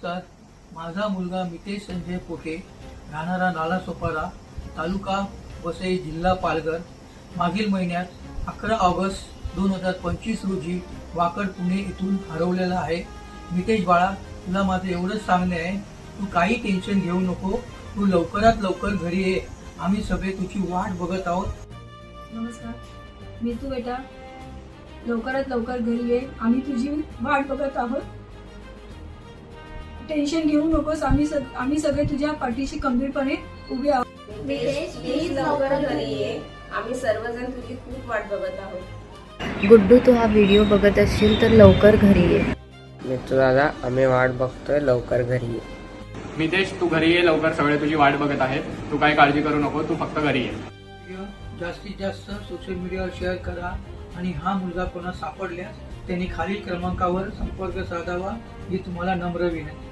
नमस्कार. माझा मुलगा मितेश संजय पोटे, राहणारा नालासोपारा, तालुका वसई, जिल्हा पालघर, मागील महिन्यात 11 ऑगस्ट 2025 रोजी वाकड पुणे येथून हरवलेला आहे. मितेश बाळा, तुला माझं एवढंच सांगणे आहे, तू काही टेन्शन घेऊ नको. तू लवकरात लवकर घरी ये. आम्ही सगळे तुझी वाट बघत आहोत. नमस्कार. मितू बेटा, लवकरात लवकर घरी ये. आम्ही तुझी वाट बघत आहोत. टेन्शन घेऊ नकोस. आम्ही सगळे तुझ्या पाठीशी खंबीरपणे उभे आहोत. मितेश, प्लीज लवकर घरी ये. आम्ही सर्वजण तुझी खूप वाट बघत आहोत. गुड्डू, तू हा व्हिडिओ बघत असशील तर लवकर घरी ये. मित्तू दादा, आम्ही वाट बघतोय, लवकर घरी ये. मितेश, तू घरी ये लवकर. सगळे तुझी वाट बघत आहेत. तू काही काळजी करू नको. तू फक्त घरी ये. व्हिडिओ जास्तीत जास्त सोशल मीडियावर शेअर करा आणि हा मुलगा कोणा सापडल्यास त्यांनी खालील क्रमांकावर संपर्क साधावा ही तुम्हाला नम्र विनंती.